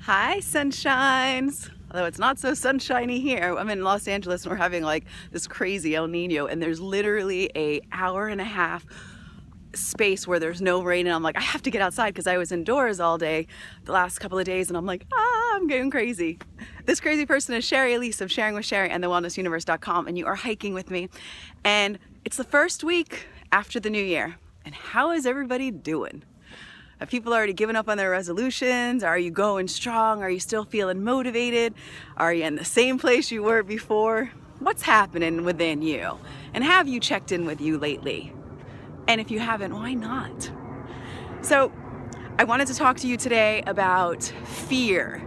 Hi, sunshines. Although it's not so sunshiny here. I'm in Los Angeles and we're having like this crazy El Nino, and there's literally an hour and a half space where there's no rain, and I'm like, I have to get outside because I was indoors all day the last couple of days, and I'm like, I'm getting crazy. This crazy person is Shari Elise of Sharing with Shari and thewellnessuniverse.com, and you are hiking with me. And it's the first week after the new year. And how is everybody doing? Have people already given up on their resolutions? Are you going strong? Are you still feeling motivated? Are you in the same place you were before? What's happening within you? And have you checked in with you lately? And if you haven't, why not? So I wanted to talk to you today about fear,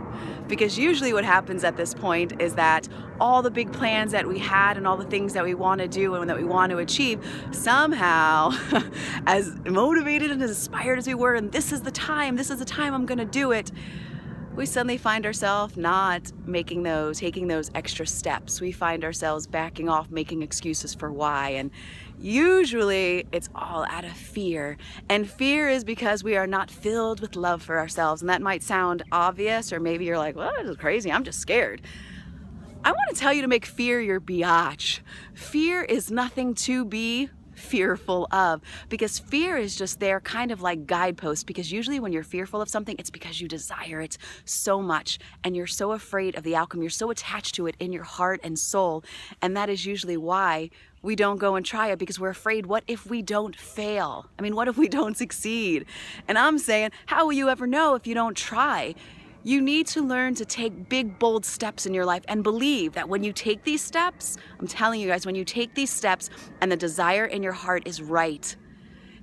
because usually what happens at this point is that all the big plans that we had and all the things that we want to do and that we want to achieve, somehow, as motivated and as inspired as we were, and this is the time I'm going to do it, we suddenly find ourselves not taking those extra steps. We find ourselves backing off, making excuses for why. And usually it's all out of fear. And fear is because we are not filled with love for ourselves. And that might sound obvious, or maybe you're like, well, this is crazy, I'm just scared. I want to tell you to make fear your biatch. Fear is nothing to be fearful of, because fear is just there kind of like guideposts, because usually when you're fearful of something, it's because you desire it so much and you're so afraid of the outcome. You're so attached to it in your heart and soul, and that is usually why we don't go and try it, because we're afraid, what if we don't fail? I mean, what if we don't succeed? And I'm saying, how will you ever know if you don't try? You need to learn to take big, bold steps in your life and believe that when you take these steps, I'm telling you guys, when you take these steps and the desire in your heart is right,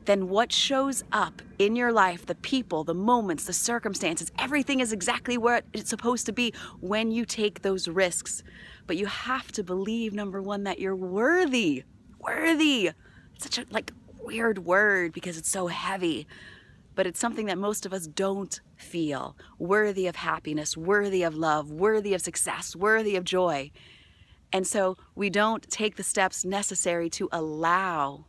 then what shows up in your life, the people, the moments, the circumstances, everything is exactly where it's supposed to be when you take those risks. But you have to believe, number one, that you're worthy. Worthy. It's such a weird word because it's so heavy. But it's something that most of us don't feel. Worthy of happiness, worthy of love, worthy of success, worthy of joy. And so we don't take the steps necessary to allow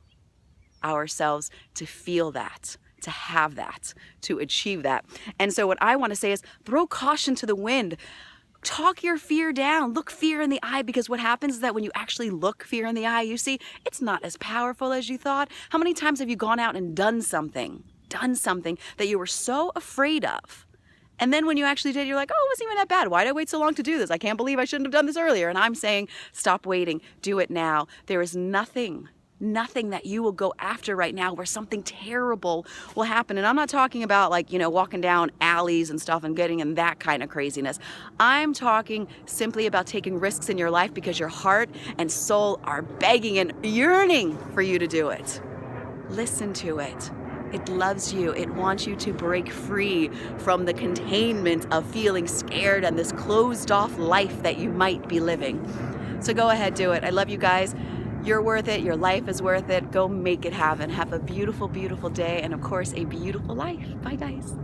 ourselves to feel that, to have that, to achieve that. And so what I want to say is throw caution to the wind. Talk your fear down. Look fear in the eye, because what happens is that when you actually look fear in the eye, you see it's not as powerful as you thought. How many times have you gone out and done something that you were so afraid of? And then when you actually did, you're like, oh, it wasn't even that bad. Why did I wait so long to do this? I can't believe I shouldn't have done this earlier. And I'm saying, stop waiting. Do it now. There is nothing that you will go after right now where something terrible will happen. And I'm not talking about walking down alleys and stuff and getting in that kind of craziness. I'm talking simply about taking risks in your life because your heart and soul are begging and yearning for you to do it. Listen to it. It loves you. It wants you to break free from the containment of feeling scared and this closed off life that you might be living. So go ahead, do it. I love you guys. You're worth it. Your life is worth it. Go make it happen. Have a beautiful, beautiful day. And of course, a beautiful life. Bye, guys.